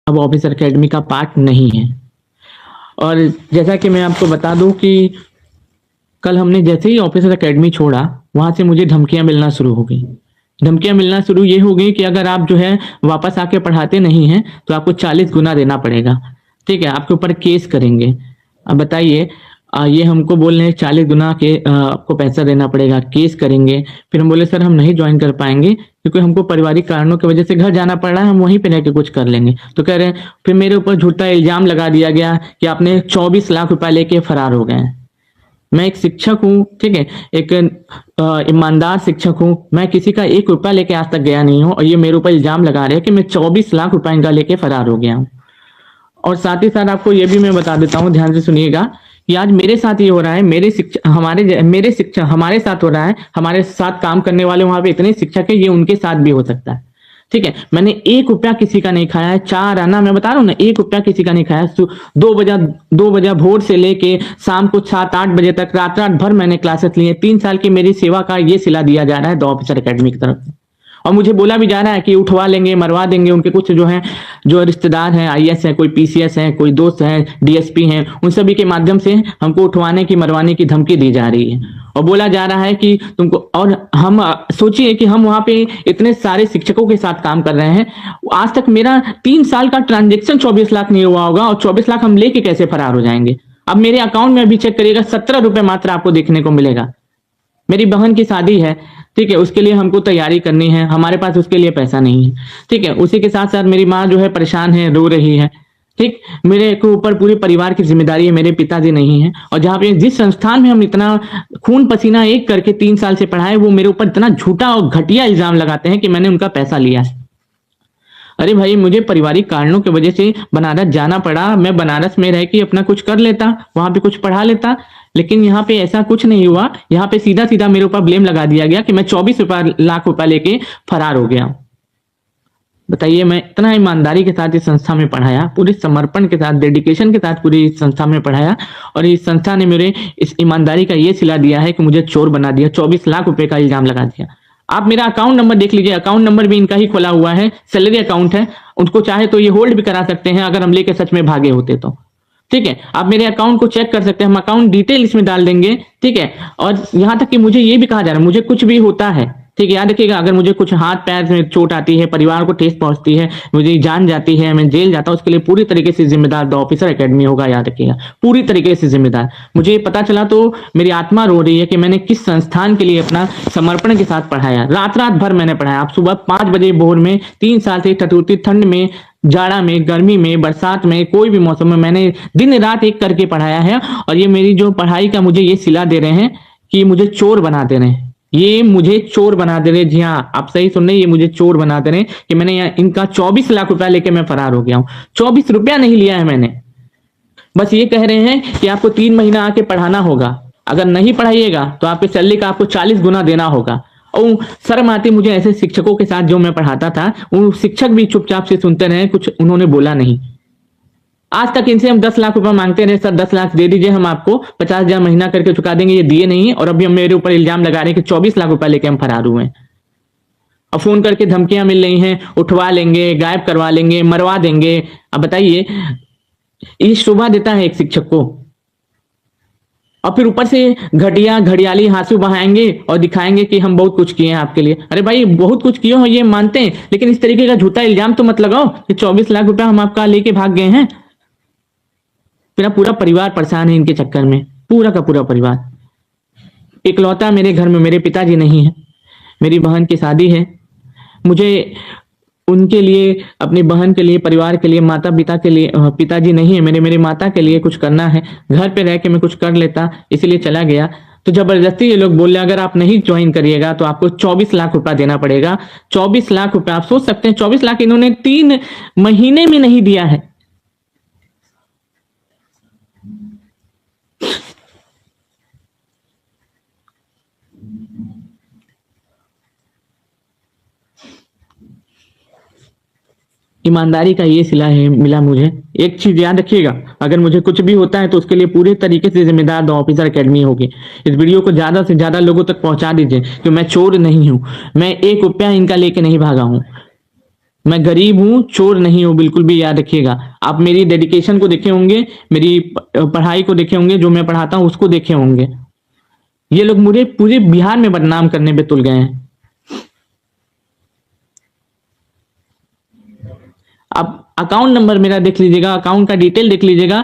अब officer academy का part नहीं है। और जैसा कि मैं आपको बता दूं कि कल हमने जैसे ही ऑफिसर एकेडमी छोड़ा, वहां से मुझे धमकियां मिलना शुरू हो गई। धमकियां मिलना शुरू ये हो गई कि अगर आप जो है वापस आके पढ़ाते नहीं हैं तो आपको 40 गुना देना पड़ेगा। ठीक है, आपके ऊपर केस करेंगे। अब बताइए, ये हमको बोल रहे हैं 40 गुना के आपको पैसा देना पड़ेगा, केस करेंगे। फिर हम बोले सर हम नहीं ज्वाइन कर पाएंगे क्योंकि हमको पारिवारिक कारणों की वजह से घर जाना पड़ रहा है, हम वहीं पे रह के कुछ कर लेंगे। तो कह रहे हैं, फिर मेरे ऊपर झूठा इल्जाम लगा दिया गया कि आपने 24 लाख रुपए लेके फरार हो गए हैं। मैं एक शिक्षक हूँ, ठीक है, एक ईमानदार शिक्षक हूँ। मैं किसी का 1 रुपया लेके आज तक गया नहीं हूँ और ये मेरे ऊपर इल्जाम लगा रहे हैं कि मैं 24 लाख रुपए इनका लेके फरार हो गया हूँ। और साथ ही साथ आपको ये भी मैं बता देता हूँ, ध्यान से सुनिएगा कि आज मेरे साथ ये हो रहा है, मेरे शिक्षक हमारे साथ हो रहा है। हमारे साथ काम करने वाले वहां पे इतने शिक्षक है, ये उनके साथ भी हो सकता है। ठीक है, मैंने 1 रुपया किसी का नहीं खाया है। 4 आना, मैं बता रहा हूँ ना, 1 रुपया किसी का नहीं खाया। 2 बजे भोर से लेके शाम को 7-8 बजे तक रात रात भर मैंने क्लासेस ली है। 3 साल की मेरी सेवा का ये सिला दिया जा रहा है द ऑफिसर एकेडमी की तरफ से। और मुझे बोला भी जा रहा है कि उठवा लेंगे, मरवा देंगे। उनके कुछ जो है, जो रिश्तेदार हैं, आईएएस है, कोई पीसीएस है, कोई दोस्त है, डीएसपी हैं, उन सभी के माध्यम से हमको उठवाने की, मरवाने की धमकी दी जा रही है। और बोला जा रहा है कि तुमको, और हम सोचिए कि हम वहां पे इतने सारे शिक्षकों के साथ काम कर रहे हैं। आज तक मेरा 3 साल का ट्रांजेक्शन 24 लाख नहीं हुआ होगा और 24 लाख हम लेके कैसे फरार हो जाएंगे। अब मेरे अकाउंट में अभी चेक करिएगा, 17 रुपए मात्र आपको देखने को मिलेगा। मेरी बहन की शादी है, ठीक है, उसके लिए हमको तैयारी करनी है, हमारे पास उसके लिए पैसा नहीं है। ठीक है, उसी के साथ साथ मेरी माँ जो है परेशान है, रो रही है। ठीक, मेरे को ऊपर पूरे परिवार की जिम्मेदारी है, मेरे पिताजी नहीं है। और जहाँ पे जिस संस्थान में हम इतना खून पसीना एक करके 3 साल से पढ़ाए, वो मेरे ऊपर इतना झूठा और घटिया इल्जाम लगाते हैं कि मैंने उनका पैसा लिया है। अरे भाई, मुझे पारिवारिक कारणों की वजह से बनारस जाना पड़ा। मैं बनारस में रह के अपना कुछ कर लेता, वहां पे कुछ पढ़ा लेता, लेकिन यहाँ पे ऐसा कुछ नहीं हुआ। यहाँ पे सीधा सीधा मेरे ऊपर ब्लेम लगा दिया गया कि मैं 24 लाख रुपए लेके फरार हो गया। बताइए, मैं इतना ईमानदारी के साथ इस संस्था में पढ़ाया, पूरे समर्पण के साथ, डेडिकेशन के साथ पूरी इस संस्था में पढ़ाया, और इस संस्था ने मेरे इस ईमानदारी का ये सिला दिया है कि मुझे चोर बना दिया, 24 लाख रुपए का इल्जाम लगा दिया। आप मेरा अकाउंट नंबर देख लीजिए, अकाउंट नंबर भी इनका ही खोला हुआ है, सैलरी अकाउंट है। उनको चाहे तो ये होल्ड भी करा सकते हैं अगर हम लेके सच में भागे होते तो। ठीक है, आप मेरे अकाउंट को चेक कर सकते हैं, हम अकाउंट डिटेल इसमें डाल देंगे। ठीक है, और यहाँ तक कि मुझे ये भी कहा जा रहा है, मुझे कुछ भी होता है, ठीक है, याद रखिएगा, अगर मुझे कुछ हाथ पैर में चोट आती है, परिवार को ठेस पहुंचती है, मुझे जान जाती है, मैं जेल जाता हूँ, उसके लिए पूरी तरीके से जिम्मेदार द ऑफिसर एकेडमी होगा। याद रखिएगा, पूरी तरीके से जिम्मेदार। मुझे ये पता चला तो मेरी आत्मा रो रही है कि मैंने किस संस्थान के लिए अपना समर्पण के साथ पढ़ाया। रात रात भर मैंने पढ़ाया। आप सुबह 5 बजे भोर में, 3 साल से ठठुरती ठंड में, जाड़ा में, गर्मी में, बरसात में, कोई भी मौसम में मैंने दिन रात एक करके पढ़ाया है। और ये मेरी जो पढ़ाई का मुझे ये सिला दे रहे हैं कि मुझे चोर बना दे रहे हैं, ये मुझे चोर बना दे रहे हैं। जी हाँ, आप सही सुन रहे हैं, ये मुझे चोर बना दे रहे हैं कि मैंने इनका 24 लाख रुपया लेके मैं फरार हो गया हूँ। 24 रुपया नहीं लिया है मैंने। बस ये कह रहे हैं कि आपको 3 महीना आके पढ़ाना होगा, अगर नहीं पढ़ाइएगा तो आपके सैलरी का आपको 40 गुना देना होगा। और शर्म आती मुझे ऐसे शिक्षकों के साथ जो मैं पढ़ाता था। उन शिक्षक भी चुपचाप से सुनते रहे, कुछ उन्होंने बोला नहीं। आज तक इनसे हम 10 लाख रुपए मांगते रहे, सर 10 लाख दे दीजिए, हम आपको 50,000 महीना करके चुका देंगे। ये दिए नहीं, और अभी हम मेरे ऊपर इल्जाम लगा रहे हैं कि 24 लाख रुपए लेके हम फरार हुए हैं। और फोन करके धमकियां मिल रही हैं, उठवा लेंगे, गायब करवा लेंगे, मरवा देंगे। अब बताइए, ये शोभा देता है एक शिक्षक को? और फिर ऊपर से घटिया घड़ियाली आंसू बहाएंगे और दिखाएंगे कि हम बहुत कुछ किए हैं आपके लिए। अरे भाई, बहुत कुछ किए हो ये मानते हैं, लेकिन इस तरीके का झूठा इल्जाम तो मत लगाओ कि 24 लाख रुपए हम आपका लेके भाग गए हैं। मेरा पूरा परिवार परेशान है इनके चक्कर में, पूरा का पूरा परिवार। इकलौता मेरे घर में मेरे पिताजी नहीं है, मेरी बहन की शादी है। मुझे उनके लिए, अपनी बहन के लिए, परिवार के लिए, माता पिता के लिए, पिताजी नहीं है मेरे, मेरे माता के लिए कुछ करना है। घर पे रह के मैं कुछ कर लेता, इसलिए चला गया। तो जबरदस्ती ये लोग बोल रहे अगर आप नहीं ज्वाइन करिएगा तो आपको 24 लाख रुपया देना पड़ेगा। 24 लाख रुपया, आप सोच सकते हैं, 24 लाख इन्होंने 3 महीने में नहीं दिया है। ईमानदारी का ये सिला है मिला मुझे। एक चीज याद रखिएगा, अगर मुझे कुछ भी होता है तो उसके लिए पूरे तरीके से जिम्मेदार द ऑफिसर एकेडमी होगी। इस वीडियो को ज्यादा से ज्यादा लोगों तक पहुंचा दीजिए कि मैं चोर नहीं हूं, मैं 1 रुपया इनका लेके नहीं भागा हूं। मैं गरीब हूं, चोर नहीं हूं, बिल्कुल भी याद रखिएगा। आप मेरी डेडिकेशन को देखे होंगे, मेरी पढ़ाई को देखे होंगे, जो मैं पढ़ाता हूं उसको देखे होंगे। ये लोग मुझे पूरे बिहार में बदनाम करने पे तुल गए हैं। आप अकाउंट नंबर मेरा देख लीजिएगा, अकाउंट का डिटेल देख लीजिएगा,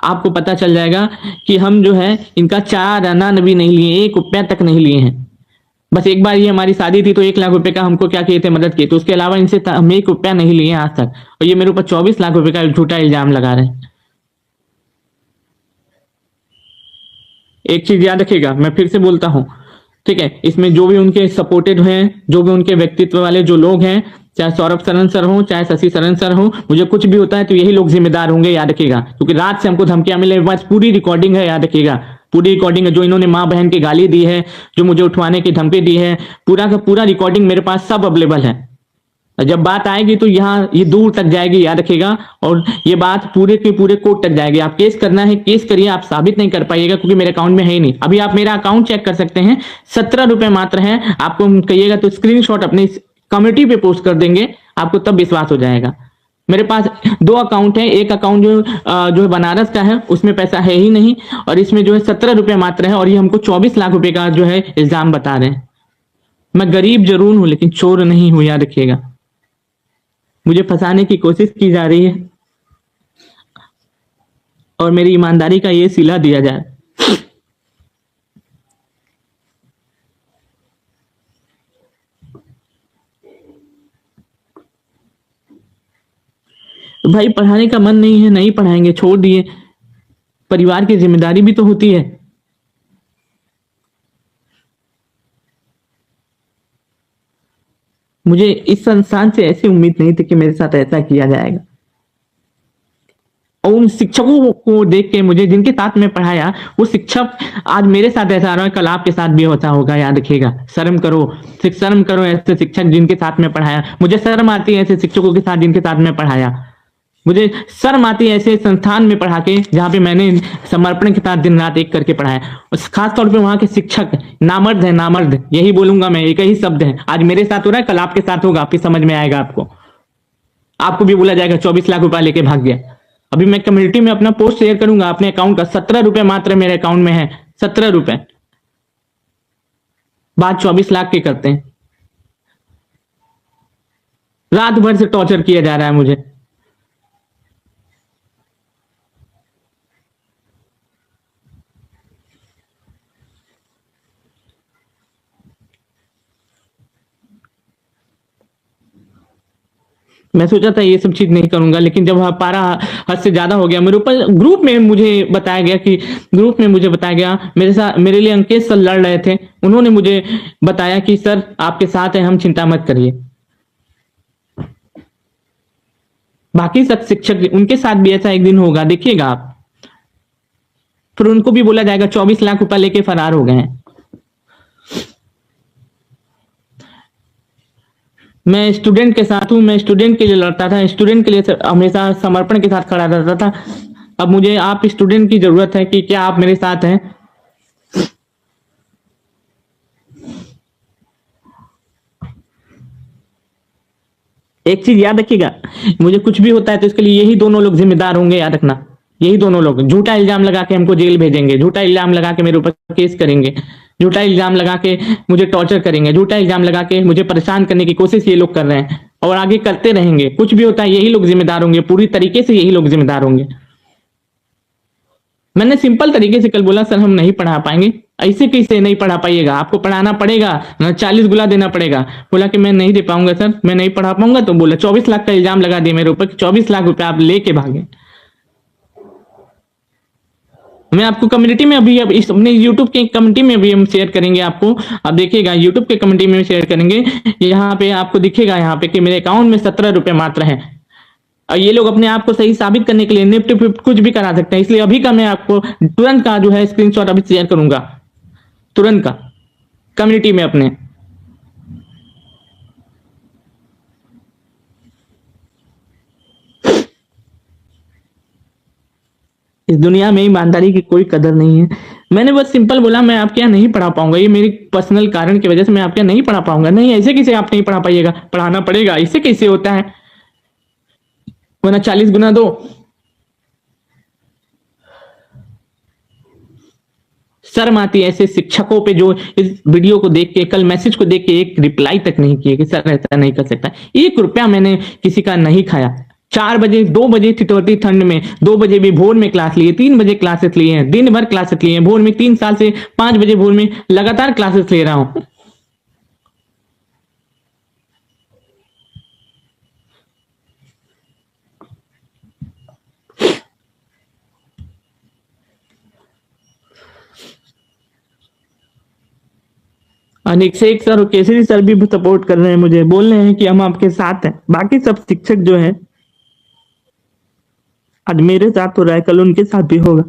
आपको पता चल जाएगा कि हम जो है इनका 4 आना भी नहीं लिए, 1 रुपया तक नहीं लिए हैं। बस एक बार ये हमारी शादी थी तो 1 लाख रुपए का हमको क्या किए थे, मदद की। तो उसके अलावा इनसे हम 1 रुपया नहीं लिए आज तक, और ये मेरे ऊपर 24 लाख रुपए का झूठा इल्जाम लगा रहे हैं। एक चीज याद रखिएगा, मैं फिर से बोलता हूं, ठीक है, इसमें जो भी उनके सपोर्टेड हैं, जो भी उनके व्यक्तित्व वाले जो लोग हैं, चाहे सौरभ सरन सर हो, चाहे शशि सरन सर हो, मुझे कुछ भी होता है तो यही लोग जिम्मेदार होंगे, याद रखिएगा। क्योंकि रात से हमको धमकियां मिले, बस पूरी रिकॉर्डिंग है, याद रखिएगा, पूरी रिकॉर्डिंग है। जो इन्होंने माँ बहन की गाली दी है, जो मुझे उठवाने की धमकी दी है, पूरा का पूरा रिकॉर्डिंग मेरे पास सब अवेलेबल है। जब बात आएगी तो यहाँ ये दूर तक जाएगी, याद रखिएगा, और ये बात पूरे के पूरे कोर्ट तक जाएगी। आप केस करना है, केस करिए, आप साबित नहीं कर पाइएगा क्योंकि मेरे अकाउंट में है ही नहीं। अभी आप मेरा अकाउंट चेक कर सकते हैं, 17 रुपए मात्र है। आपको कहिएगा तो स्क्रीनशॉट अपनी कम्युनिटी पे पोस्ट कर देंगे, आपको तब विश्वास हो जाएगा। मेरे पास 2 अकाउंट है, एक अकाउंट जो है बनारस का है, उसमें पैसा है ही नहीं, और इसमें जो है 17 रुपए मात्र है, और ये हमको 24 लाख रुपए का जो है इल्जाम बता रहे हैं। मैं गरीब जरूर हूं लेकिन चोर नहीं हूं, याद रखिएगा। मुझे फंसाने की कोशिश की जा रही है और मेरी ईमानदारी का ये सिला दिया जाए। भाई पढ़ाने का मन नहीं है, नहीं पढ़ाएंगे, छोड़ दिए। परिवार की जिम्मेदारी भी तो होती है। मुझे इस संस्थान से ऐसी उम्मीद नहीं थी कि मेरे साथ ऐसा किया जाएगा। और उन शिक्षकों को देख के मुझे, जिनके साथ मैं पढ़ाया, वो शिक्षक आज मेरे साथ ऐसा आ रहा है, कल आपके साथ भी होता होगा, याद रखिएगा। शर्म करो, शर्म करो ऐसे शिक्षक जिनके साथ मैं पढ़ाया। मुझे शर्म आती है ऐसे शिक्षकों के साथ जिनके साथ मैं पढ़ाया। मुझे शर्म आती है ऐसे संस्थान में पढ़ा के जहाँ पे मैंने समर्पण के साथ दिन रात एक करके पढ़ाया। और खास तौर पे वहां के शिक्षक नामर्द है, नामर्द, यही बोलूंगा मैं, एक ही शब्द है। आज मेरे साथ हो रहा है, कल आपके साथ होगा, फिर समझ में आएगा आपको। आपको भी बोला जाएगा 24 लाख रुपया लेके भाग गया। अभी मैं कम्युनिटी में अपना पोस्ट शेयर करूंगा अपने अकाउंट का, 17 रुपए मात्र मेरे अकाउंट में है, 17 रुपए। बात 24 लाख की करते हैं। रात भर से टॉर्चर किया जा रहा है मुझे। मैं सोचा था ये सब चीज नहीं करूंगा, लेकिन जब पारा हद से ज्यादा हो गया मेरे ऊपर, ग्रुप में मुझे बताया गया, मेरे साथ, मेरे लिए अंकेश सर लड़ रहे थे, उन्होंने मुझे बताया कि सर आपके साथ है, हम चिंता मत करिए। बाकी सब शिक्षक, उनके साथ भी ऐसा एक दिन होगा, देखिएगा आप। फिर उनको भी बोला जाएगा 24 लाख रुपया लेके फरार हो गए हैं। मैं स्टूडेंट के साथ हूं, मैं स्टूडेंट के लिए लड़ता था, स्टूडेंट के लिए हमेशा समर्पण के साथ खड़ा रहता था। अब मुझे आप स्टूडेंट की जरूरत है कि क्या आप मेरे साथ हैं? एक चीज याद रखिएगा, मुझे कुछ भी होता है तो इसके लिए यही दोनों लोग जिम्मेदार होंगे, याद रखना। यही दोनों लोग झूठा इल्जाम लगा के हमको जेल भेजेंगे, झूठा इल्जाम लगा के मेरे ऊपर केस करेंगे, झूठा इल्जाम लगा के मुझे टॉर्चर करेंगे, झूठा इल्जाम लगा के मुझे परेशान करने की कोशिश ये लोग कर रहे हैं और आगे करते रहेंगे। कुछ भी होता है यही लोग जिम्मेदार होंगे, पूरी तरीके से यही लोग जिम्मेदार होंगे। मैंने सिंपल तरीके से कल बोला, सर हम नहीं पढ़ा पाएंगे। ऐसे कैसे नहीं पढ़ा पाइएगा, आपको पढ़ाना पड़ेगा, 40 गुना देना पड़ेगा। बोला कि मैं नहीं दे पाऊंगा सर, मैं नहीं पढ़ा पाऊंगा। तो बोला 24 लाख का इल्जाम लगा दिया मेरे ऊपर, 24 लाख रुपए आप लेके भागे। मैं आपको कम्युनिटी में अभी, अब इस अपने यूट्यूब के कम्युनिटी में भी हम शेयर करेंगे आपको। आप देखिएगा यूट्यूब के कम्युनिटी में शेयर करेंगे, यहाँ पे आपको दिखेगा यहाँ पे कि मेरे अकाउंट में 17 रुपए मात्र है। और ये लोग अपने आप को सही साबित करने के लिए निफ्ट फिफ्ट कुछ भी करा सकते हैं। इसलिए अभी का मैं आपको तुरंत का जो है स्क्रीनशॉट अभी शेयर करूंगा, तुरंत का, कम्युनिटी में अपने। इस दुनिया में ईमानदारी की कोई कदर नहीं है। मैंने बस सिंपल बोला मैं आपके यहाँ नहीं पढ़ा पाऊंगा, ये मेरी पर्सनल कारण की वजह से मैं आपके यहाँ नहीं पढ़ा पाऊंगा। नहीं, ऐसे कैसे आप नहीं पढ़ा पाइएगा, पढ़ाना पड़ेगा, ऐसे कैसे होता है? वरना 40 गुना दो। शर्म आती है ऐसे शिक्षकों पे जो इस वीडियो को देख के, कल मैसेज को देख के एक रिप्लाई तक नहीं किए कि सर ऐसा नहीं कर सकता। 1 रुपया मैंने किसी का नहीं खाया। 4 बजे 2 बजे ठिठुरती ठंड में 2 बजे भी भोर में क्लास लिए, 3 बजे क्लासेस लिए हैं, दिन भर क्लासेस लिए हैं भोर में, 3 साल से 5 बजे भोर में लगातार क्लासेस ले रहा हूं। अनेक से एक सर, केसरी सर भी सपोर्ट कर रहे हैं मुझे, बोल रहे हैं कि हम आपके साथ हैं। बाकी सब शिक्षक जो हैं, आज मेरे साथ हो रहा है, कल उनके साथ भी होगा।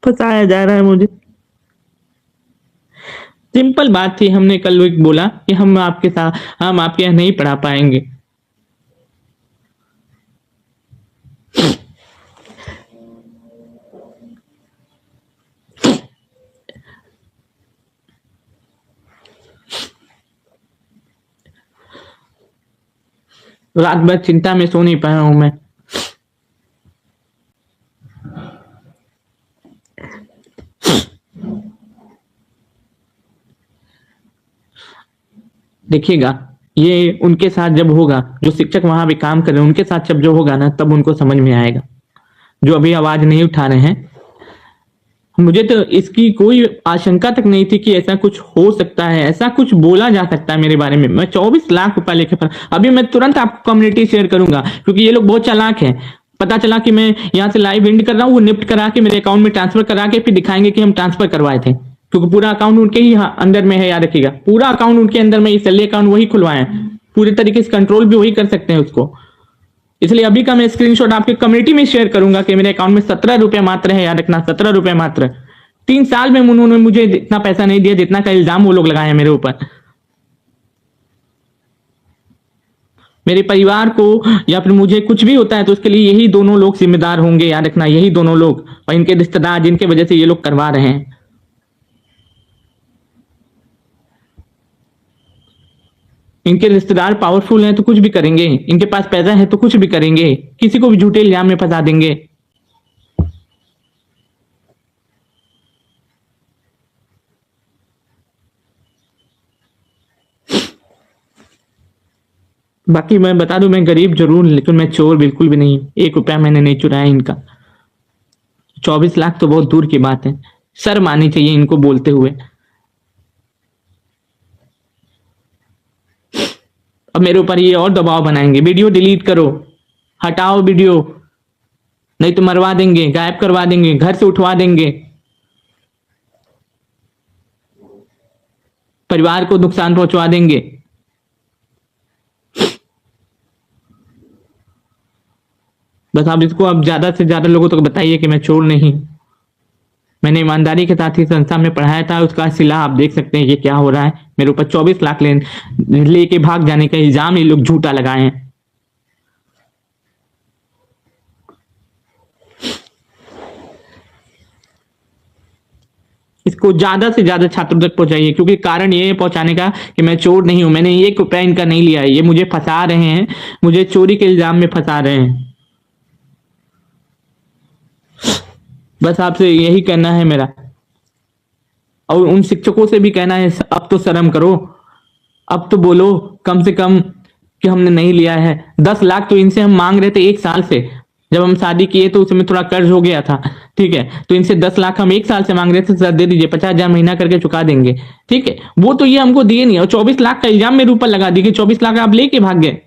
फंसाया जा रहा है मुझे। सिंपल बात थी, हमने कल एक बोला कि हम आपके साथ, हम आपके यहाँ नहीं पढ़ा पाएंगे। रात भर चिंता में सो नहीं पाया हूं मैं। देखिएगा, ये उनके साथ जब होगा, जो शिक्षक वहां पे काम कर रहे हैं उनके साथ जब जो होगा ना, तब उनको समझ में आएगा। जो अभी आवाज नहीं उठा रहे हैं, मुझे तो इसकी कोई आशंका तक नहीं थी कि ऐसा कुछ हो सकता है, ऐसा कुछ बोला जा सकता है मेरे बारे में। मैं 24 लाख रुपए लेके पर अभी मैं तुरंत आपको कम्युनिटी शेयर करूंगा, क्योंकि ये लोग बहुत चालाक हैं। पता चला कि मैं यहाँ से लाइव एंड कर रहा हूँ, वो निफ्ट करा के मेरे अकाउंट में ट्रांसफर करा के फिर दिखाएंगे कि हम ट्रांसफर करवाए थे, क्योंकि पूरा अकाउंट उनके ही अंदर में है। याद रखिएगा, पूरा अकाउंट उनके अंदर में, इसलिए अकाउंट वही खुलवाए हैं, पूरे तरीके से कंट्रोल भी वही कर सकते हैं उसको। इसलिए अभी का मैं स्क्रीनशॉट आपके कम्युनिटी में शेयर करूंगा कि मेरे अकाउंट में 17 रुपए मात्र है। याद रखना, 17 रुपए मात्र। 3 साल में उन्होंने मुझे इतना पैसा नहीं दिया जितना का इल्जाम वो लोग लगाए हैं मेरे ऊपर। मेरे परिवार को या फिर मुझे कुछ भी होता है तो उसके लिए यही दोनों लोग जिम्मेदार होंगे। याद रखना, यही दोनों लोग और इनके रिश्तेदार, जिनके वजह से ये लोग करवा रहे हैं। इनके रिश्तेदार पावरफुल हैं तो कुछ भी करेंगे, इनके पास पैसा है तो कुछ भी करेंगे, किसी को भी झूठे इल्जाम में फंसा देंगे। बाकी मैं बता दूं, मैं गरीब जरूर, लेकिन मैं चोर बिल्कुल भी नहीं। 1 रुपया मैंने नहीं चुराया इनका। 24 लाख तो बहुत दूर की बात है, शर्म आनी चाहिए इनको बोलते हुए। अब मेरे ऊपर ये और दबाव बनाएंगे, वीडियो डिलीट करो, हटाओ वीडियो, नहीं तो मरवा देंगे, गायब करवा देंगे, घर से उठवा देंगे, परिवार को नुकसान पहुंचवा देंगे। बस आप इसको अब ज्यादा से ज्यादा लोगों तक बताइए कि मैं चोर नहीं, मैंने ईमानदारी के साथ ही संस्था में पढ़ाया था। उसका सिला आप देख सकते हैं, ये क्या हो रहा है। मेरे ऊपर 24 लाख लेके भाग जाने का इल्जाम ये लोग झूठा लगाए हैं। इसको ज्यादा से ज्यादा छात्रों तक पहुंचाइए, क्योंकि कारण ये है पहुंचाने का कि मैं चोर नहीं हूं, मैंने 1 रुपया इनका नहीं लिया है। ये मुझे फंसा रहे हैं, मुझे चोरी के इल्जाम में फंसा रहे हैं। बस आपसे यही कहना है मेरा, और उन शिक्षकों से भी कहना है, अब तो शर्म करो, अब तो बोलो कम से कम कि हमने नहीं लिया है। 10 लाख तो इनसे हम मांग रहे थे 1 साल से, जब हम शादी किए तो उसमें थोड़ा कर्ज हो गया था, ठीक है। तो इनसे 10 लाख हम 1 साल से मांग रहे थे, सर दे दीजिए, 50,000 महीना करके चुका देंगे, ठीक है। वो तो ये हमको दिए नहीं, और 24 लाख का इल्जाम मेरे ऊपर लगा दिए, 24 लाख आप लेके भाग गए।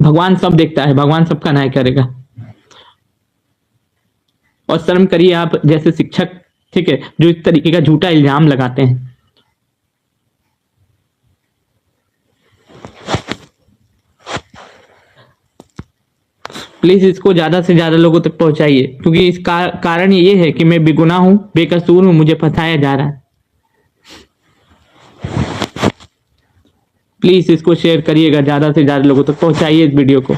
भगवान सब देखता है, भगवान सबका न्याय करेगा। और शर्म करिए आप जैसे शिक्षक, ठीक है, जो इस तरीके का झूठा इल्जाम लगाते हैं। प्लीज इसको ज्यादा से ज्यादा लोगों तक पहुंचाइए, क्योंकि इसका कारण ये है कि मैं बेगुनाह हूं, बेकसूर हूं, मुझे फंसाया जा रहा है। प्लीज इसको शेयर करिएगा, ज्यादा से ज्यादा लोगों तक पहुंचाइए इस वीडियो को।